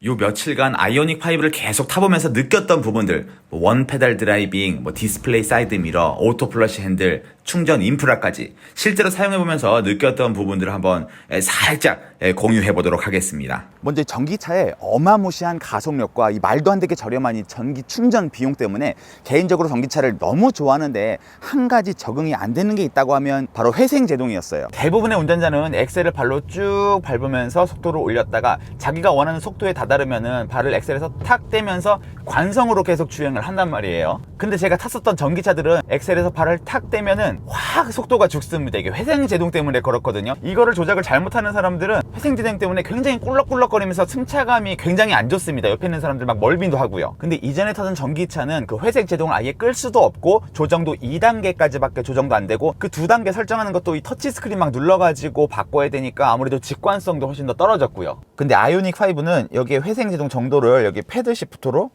요 며칠간 아이오닉 5를 계속 타보면서 느꼈던 부분들, 원 페달 드라이빙, 디스플레이 사이드 미러, 오토 플러시 핸들, 충전 인프라까지 실제로 사용해보면서 느꼈던 부분들을 한번 살짝 공유해보도록 하겠습니다. 먼저 전기차의 어마무시한 가속력과 이 말도 안 되게 저렴한 이 전기 충전 비용 때문에 개인적으로 전기차를 너무 좋아하는데 한 가지 적응이 안 되는 게 있다고 하면 바로 회생제동이었어요. 대부분의 운전자는 엑셀을 발로 쭉 밟으면서 속도를 올렸다가 자기가 원하는 속도에 다다르면은 발을 엑셀에서 탁 떼면서 관성으로 계속 주행을 한단 말이에요. 근데 제가 탔었던 전기차들은 엑셀에서 발을 탁 떼면은 확 속도가 죽습니다. 이게 회생제동 때문에 그렇거든요. 이거를 조작을 잘못하는 사람들은 회생제동 때문에 굉장히 꿀럭꿀럭거리면서 승차감이 굉장히 안 좋습니다. 옆에 있는 사람들 막 멀미도 하고요. 근데 이전에 타던 전기차는 그 회생제동을 아예 끌 수도 없고 조정도 2단계까지밖에 조정도 안 되고 그 2단계 설정하는 것도 이 터치스크린 막 눌러가지고 바꿔야 되니까 아무래도 직관성도 훨씬 더 떨어졌고요. 근데 아이오닉 5는 여기에 회생제동 정도를 여기 패드 시프트로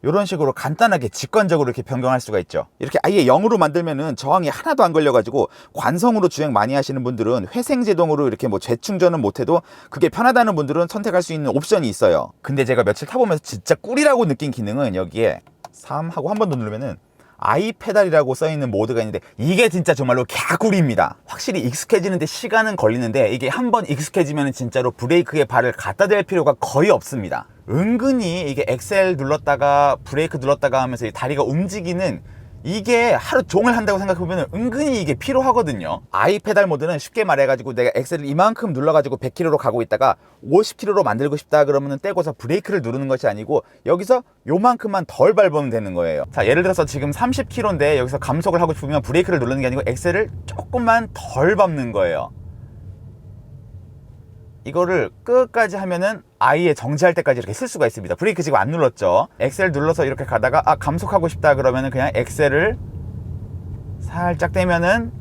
이런 식으로 간단하게 직관적으로 이렇게 변경할 수가 있죠. 이렇게 아예 0으로 만들면은 저항이 하나도 안 걸려가지고 관성으로 주행 많이 하시는 분들은 회생제동으로 이렇게 재충전은 못해도 그게 편하다는 분들은 선택할 수 있는 옵션이 있어요. 근데 제가 며칠 타보면서 진짜 꿀이라고 느낀 기능은 여기에 3 하고 한 번 더 누르면은 아이 페달이라고 써있는 모드가 있는데 이게 진짜 정말로 개꿀입니다. 확실히 익숙해지는데 시간은 걸리는데 이게 한번 익숙해지면 진짜로 브레이크에 발을 갖다 댈 필요가 거의 없습니다. 은근히 이게 엑셀 눌렀다가 브레이크 눌렀다가 하면서 다리가 움직이는 이게 하루 종일 한다고 생각해보면 은근히 이게 필요하거든요. 아이 페달 모드는 쉽게 말해가지고 내가 엑셀을 이만큼 눌러가지고 100km로 가고 있다가 50km로 만들고 싶다 그러면 떼고서 브레이크를 누르는 것이 아니고 여기서 요만큼만 덜 밟으면 되는 거예요. 자, 예를 들어서 지금 30km인데 여기서 감속을 하고 싶으면 브레이크를 누르는 게 아니고 엑셀을 조금만 덜 밟는 거예요. 이거를 끝까지 하면은 아예 정지할 때까지 이렇게 쓸 수가 있습니다. 브레이크 지금 안 눌렀죠. 엑셀 눌러서 이렇게 가다가 감속하고 싶다 그러면은 그냥 엑셀을 살짝 떼면은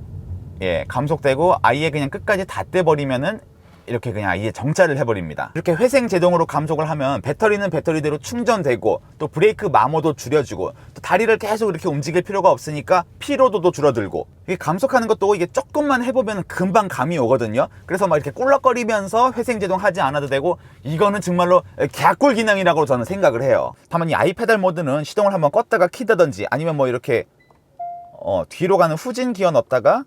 감속되고 아예 그냥 끝까지 다 떼버리면은 이렇게 그냥 아예 정차를 해버립니다. 이렇게 회생제동으로 감속을 하면 배터리는 배터리대로 충전되고 또 브레이크 마모도 줄여주고 또 다리를 계속 이렇게 움직일 필요가 없으니까 피로도도 줄어들고 이게 감속하는 것도 이게 조금만 해보면 금방 감이 오거든요. 그래서 막 이렇게 꿀럭거리면서 회생제동 하지 않아도 되고 이거는 정말로 개꿀 기능이라고 저는 생각을 해요. 다만 이 아이페달 모드는 시동을 한번 껐다가 키다든지 아니면 이렇게 뒤로 가는 후진 기어 넣었다가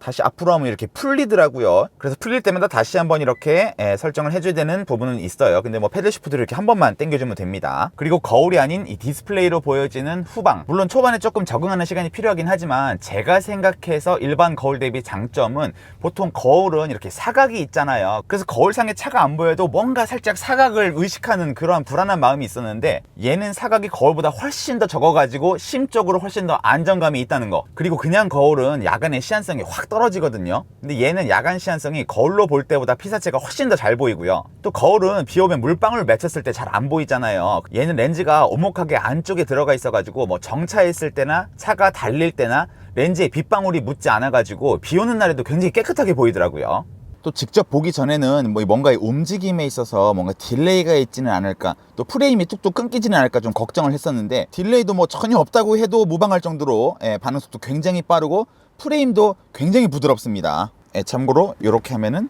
다시 앞으로 하면 이렇게 풀리더라고요. 그래서 풀릴 때마다 다시 한번 이렇게 설정을 해줘야 되는 부분은 있어요. 근데 패들 시프트를 이렇게 한 번만 당겨주면 됩니다. 그리고 거울이 아닌 이 디스플레이로 보여지는 후방, 물론 초반에 조금 적응하는 시간이 필요하긴 하지만 제가 생각해서 일반 거울 대비 장점은 보통 거울은 이렇게 사각이 있잖아요. 그래서 거울상에 차가 안 보여도 뭔가 살짝 사각을 의식하는 그러한 불안한 마음이 있었는데 얘는 사각이 거울보다 훨씬 더 적어가지고 심적으로 훨씬 더 안정감이 있다는 거. 그리고 그냥 거울은 야간에 시안성이 확 떨어지거든요. 근데 얘는 야간 시안성이 거울로 볼 때보다 피사체가 훨씬 더 잘 보이고요. 또 거울은 비 오면 물방울 맺혔을 때 잘 안 보이잖아요. 얘는 렌즈가 오목하게 안쪽에 들어가 있어가지고 정차했을 때나 차가 달릴 때나 렌즈에 빗방울이 묻지 않아가지고 비 오는 날에도 굉장히 깨끗하게 보이더라고요. 또 직접 보기 전에는 뭔가의 움직임에 있어서 뭔가 딜레이가 있지는 않을까, 또 프레임이 뚝뚝 끊기지는 않을까 좀 걱정을 했었는데 딜레이도 전혀 없다고 해도 무방할 정도로 반응 속도 굉장히 빠르고 프레임도 굉장히 부드럽습니다. 참고로 이렇게 하면은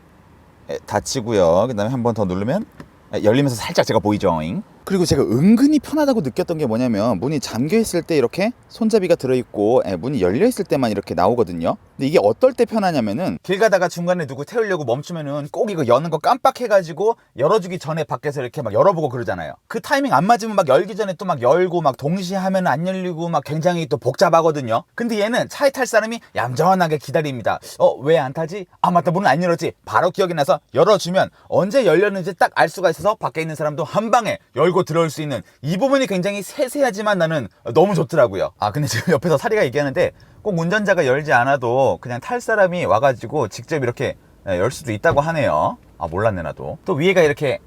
닫히고요. 그 다음에 한 번 더 누르면 열리면서 살짝 제가 보이죠. 그리고 제가 은근히 편하다고 느꼈던 게 뭐냐면 문이 잠겨 있을 때 이렇게 손잡이가 들어있고 문이 열려 있을 때만 이렇게 나오거든요. 근데 이게 어떨 때 편하냐면은 길 가다가 중간에 누구 태우려고 멈추면은 꼭 이거 여는 거 깜빡해가지고 열어주기 전에 밖에서 이렇게 막 열어보고 그러잖아요. 그 타이밍 안 맞으면 막 열기 전에 또 막 열고 막 동시에 하면 안 열리고 막 굉장히 또 복잡하거든요. 근데 얘는 차에 탈 사람이 얌전하게 기다립니다. 왜 안 타지? 맞다, 문은 안 열었지. 바로 기억이 나서 열어주면 언제 열렸는지 딱 알 수가 있어서 밖에 있는 사람도 한 방에 열고 들어올 수 있는 이 부분이 굉장히 세세하지만 나는 너무 좋더라고요. 근데 지금 옆에서 사리가 얘기하는데 꼭 운전자가 열지 않아도 그냥 탈 사람이 와가지고 직접 이렇게 열 수도 있다고 하네요. 몰랐네 나도. 또 위에가 이렇게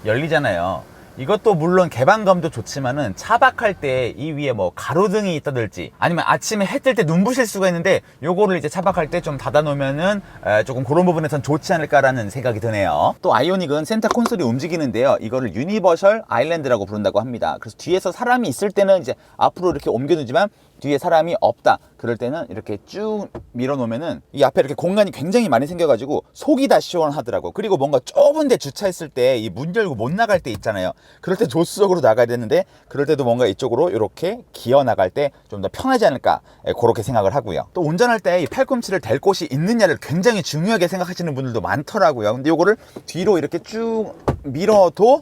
열리잖아요. 이것도 물론 개방감도 좋지만은 차박할 때 이 위에 가로등이 있다든지 아니면 아침에 해 뜰 때 눈부실 수가 있는데 요거를 이제 차박할 때 좀 닫아 놓으면은 조금 그런 부분에선 좋지 않을까라는 생각이 드네요. 또 아이오닉은 센터 콘솔이 움직이는데요. 이거를 유니버셜 아일랜드라고 부른다고 합니다. 그래서 뒤에서 사람이 있을 때는 이제 앞으로 이렇게 옮겨두지만 뒤에 사람이 없다 그럴 때는 이렇게 쭉 밀어 놓으면은 이 앞에 이렇게 공간이 굉장히 많이 생겨가지고 속이 다 시원하더라고. 그리고 뭔가 좁은 데 주차했을 때 이 문 열고 못 나갈 때 있잖아요. 그럴 때 조수석으로 나가야 되는데 그럴 때도 뭔가 이쪽으로 이렇게 기어 나갈 때 좀 더 편하지 않을까, 그렇게 생각을 하고요. 또 운전할 때 이 팔꿈치를 댈 곳이 있느냐를 굉장히 중요하게 생각하시는 분들도 많더라고요. 근데 요거를 뒤로 이렇게 쭉 밀어도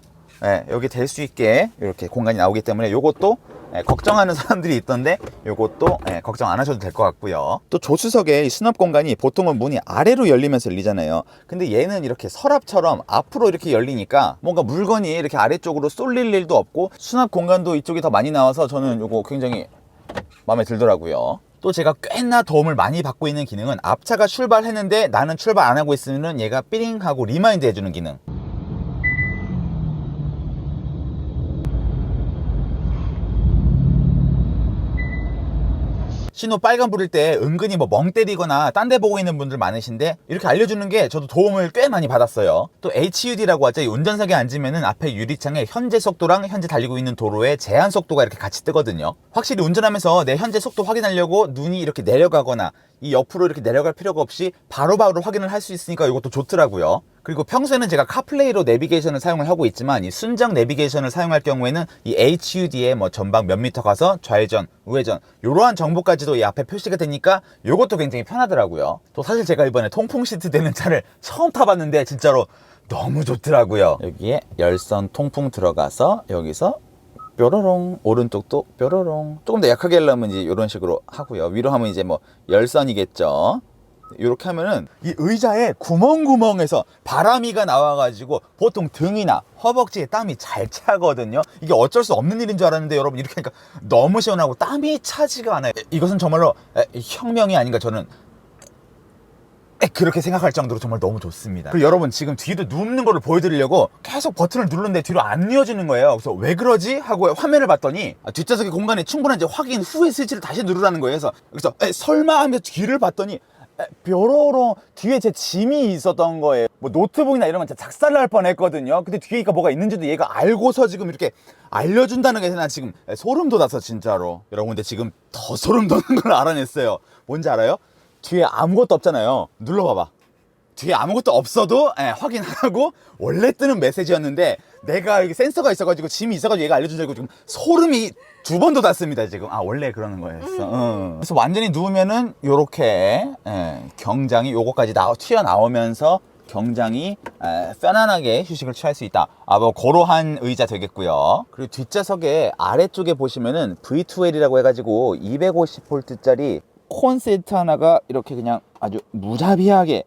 여기 댈 수 있게 이렇게 공간이 나오기 때문에 요것도 걱정하는 사람들이 있던데 요것도 걱정 안 하셔도 될 것 같고요. 또 조수석의 수납 공간이 보통은 문이 아래로 열리면서 열리잖아요. 근데 얘는 이렇게 서랍처럼 앞으로 이렇게 열리니까 뭔가 물건이 이렇게 아래쪽으로 쏠릴 일도 없고 수납 공간도 이쪽이 더 많이 나와서 저는 요거 굉장히 마음에 들더라고요. 또 제가 꽤나 도움을 많이 받고 있는 기능은 앞차가 출발했는데 나는 출발 안 하고 있으면 얘가 삐링 하고 리마인드 해주는 기능. 신호 빨간불일 때 은근히 뭐 멍 때리거나 딴 데 보고 있는 분들 많으신데 이렇게 알려주는 게 저도 도움을 꽤 많이 받았어요. 또 HUD라고 하죠. 이 운전석에 앉으면은 앞에 유리창에 현재 속도랑 현재 달리고 있는 도로의 제한 속도가 이렇게 같이 뜨거든요. 확실히 운전하면서 내 현재 속도 확인하려고 눈이 이렇게 내려가거나 이 옆으로 이렇게 내려갈 필요가 없이 바로바로 확인을 할 수 있으니까 이것도 좋더라고요. 그리고 평소에는 제가 카플레이로 내비게이션을 사용을 하고 있지만 이 순정 내비게이션을 사용할 경우에는 이 HUD에 뭐 전방 몇 미터 가서 좌회전, 우회전 이러한 정보까지도 이 앞에 표시가 되니까 이것도 굉장히 편하더라고요. 또 사실 제가 이번에 통풍 시트 되는 차를 처음 타봤는데 진짜로 너무 좋더라고요. 여기에 열선 통풍 들어가서 여기서 뾰로롱, 오른쪽도 뾰로롱. 조금 더 약하게 하려면 이제 이런 식으로 하고요. 위로 하면 이제 뭐 열선이겠죠. 이렇게 하면은 이 의자에 구멍구멍에서 바람이가 나와가지고 보통 등이나 허벅지에 땀이 잘 차거든요. 이게 어쩔 수 없는 일인 줄 알았는데 여러분 이렇게 하니까 너무 시원하고 땀이 차지가 않아요. 이것은 정말로 혁명이 아닌가 저는 그렇게 생각할 정도로 정말 너무 좋습니다. 그리고 여러분 지금 뒤로 눕는 거를 보여드리려고 계속 버튼을 누르는데 뒤로 안 누워지는 거예요. 그래서 왜 그러지? 하고 화면을 봤더니 뒷좌석의 공간이 충분한지 확인 후에 스위치를 다시 누르라는 거예요. 그래서 설마 하면서 뒤를 봤더니 뾰로롱 뒤에 제 짐이 있었던 거예요. 뭐 노트북이나 이런 건 진짜 작살날 뻔했거든요. 근데 뒤에 뭐가 있는지도 얘가 알고서 지금 이렇게 알려준다는 게 난 지금 소름 돋아서 진짜로. 여러분 근데 지금 더 소름 돋는 걸 알아냈어요. 뭔지 알아요? 뒤에 아무것도 없잖아요. 눌러봐봐. 뒤에 아무것도 없어도 확인하고 원래 뜨는 메시지였는데 내가 여기 센서가 있어가지고 짐이 있어가지고 얘가 알려준다고 지금 소름이 2번 돋았습니다 지금. 원래 그러는 거였어. 그래서 완전히 누우면은 요렇게 경장이 요거까지 튀어나오면서 경장이 편안하게 휴식을 취할 수 있다. 뭐 그러한 의자 되겠고요. 그리고 뒷좌석에 아래쪽에 보시면은 V2L이라고 해가지고 250V짜리 콘 세트 하나가 이렇게 그냥 아주 무자비하게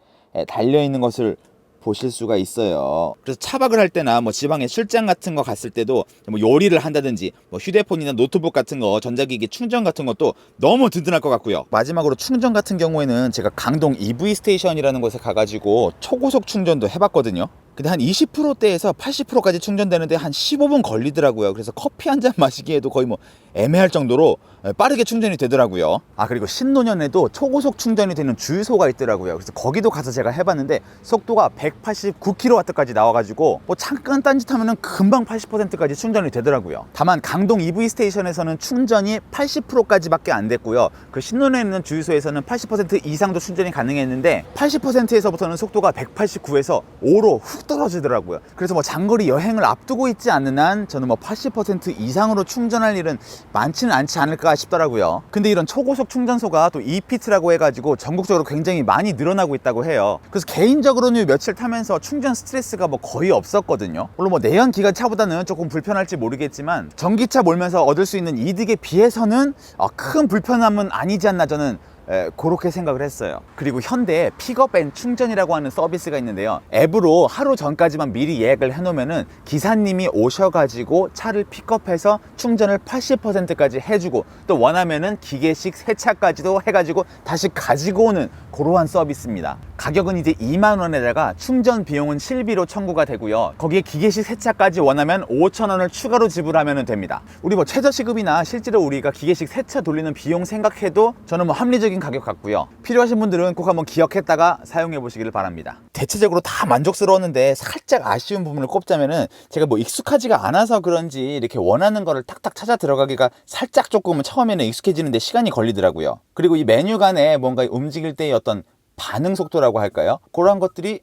달려있는 것을 보실 수가 있어요. 그래서 차박을 할 때나 뭐 지방에 출장 같은 거 갔을 때도 뭐 요리를 한다든지 뭐 휴대폰이나 노트북 같은 거 전자기기 충전 같은 것도 너무 든든할 것 같고요. 마지막으로 충전 같은 경우에는 제가 강동 EV 스테이션이라는 곳에 가가지고 초고속 충전도 해봤거든요. 근데 한 20%대에서 80%까지 충전되는데 한 15분 걸리더라고요. 그래서 커피 한 잔 마시기에도 거의 뭐 애매할 정도로 빠르게 충전이 되더라고요. 그리고 신노년에도 초고속 충전이 되는 주유소가 있더라고요. 그래서 거기도 가서 제가 해봤는데 속도가 189kW까지 나와가지고 뭐 잠깐 딴짓하면은 금방 80%까지 충전이 되더라고요. 다만 강동 EV 스테이션에서는 충전이 80%까지밖에 안 됐고요. 그 신노년에 있는 주유소에서는 80% 이상도 충전이 가능했는데 80%에서부터는 속도가 189에서 5로 훅 떨어지더라고요. 그래서 뭐 장거리 여행을 앞두고 있지 않는 한 저는 뭐 80% 이상으로 충전할 일은 많지는 않지 않을까 싶더라고요. 근데 이런 초고속 충전소가 또 ePit라고 해가지고 전국적으로 굉장히 많이 늘어나고 있다고 해요. 그래서 개인적으로는 며칠 타면서 충전 스트레스가 뭐 거의 없었거든요. 물론 뭐 내연 기관차보다는 조금 불편할지 모르겠지만 전기차 몰면서 얻을 수 있는 이득에 비해서는 큰 불편함은 아니지 않나 저는 그렇게 생각을 했어요. 그리고 현대에 픽업 앤 충전이라고 하는 서비스가 있는데요. 앱으로 하루 전까지만 미리 예약을 해놓으면은 기사님이 오셔가지고 차를 픽업해서 충전을 80%까지 해주고 또 원하면은 기계식 세차까지도 해가지고 다시 가지고 오는 그러한 서비스입니다. 가격은 이제 2만 원에다가 충전 비용은 실비로 청구가 되고요. 거기에 기계식 세차까지 원하면 5천 원을 추가로 지불하면 됩니다. 우리 뭐 최저시급이나 실제로 우리가 기계식 세차 돌리는 비용 생각해도 저는 뭐 합리적인 가격 같고요. 필요하신 분들은 꼭 한번 기억했다가 사용해 보시기를 바랍니다. 대체적으로 다 만족스러웠는데 살짝 아쉬운 부분을 꼽자면은 제가 뭐 익숙하지가 않아서 그런지 이렇게 원하는 거를 탁탁 찾아 들어가기가 살짝 조금은 처음에는 익숙해지는데 시간이 걸리더라고요. 그리고 이 메뉴 간에 뭔가 움직일 때의 어떤 반응 속도라고 할까요? 그런 것들이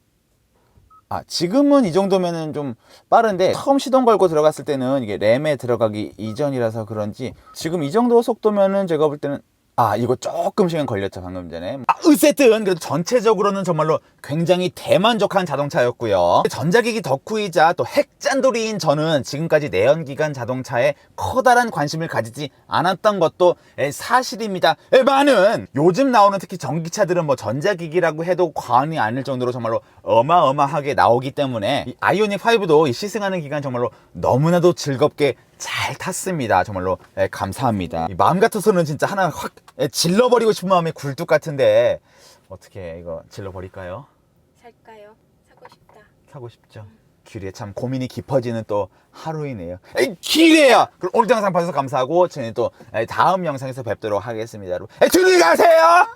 지금은 이 정도면은 좀 빠른데 처음 시동 걸고 들어갔을 때는 이게 램에 들어가기 이전이라서 그런지 지금 이 정도 속도면은 제가 볼 때는 이거 조금 시간 걸렸죠 방금 전에. 어쨌든 그래도 전체적으로는 정말로 굉장히 대만족한 자동차였고요. 전자기기 덕후이자 또 핵짠돌이인 저는 지금까지 내연기관 자동차에 커다란 관심을 가지지 않았던 것도 사실입니다. 많은 요즘 나오는 특히 전기차들은 뭐 전자기기라고 해도 과언이 아닐 정도로 정말로 어마어마하게 나오기 때문에 이 아이오닉 5도 이 시승하는 기간 정말로 너무나도 즐겁게 잘 탔습니다. 정말로 감사합니다. 마음 같아서는 진짜 하나 확 질러버리고 싶은 마음이 굴뚝 같은데 어떻게 이거 질러버릴까요? 살까요? 사고 싶다. 사고 싶죠. 귀리에 참 고민이 깊어지는 또 하루이네요. 귀리에요. 그럼 오늘 영상 봐주셔서 감사하고 저희는 또 다음 영상에서 뵙도록 하겠습니다. 여러분 조용히 가세요.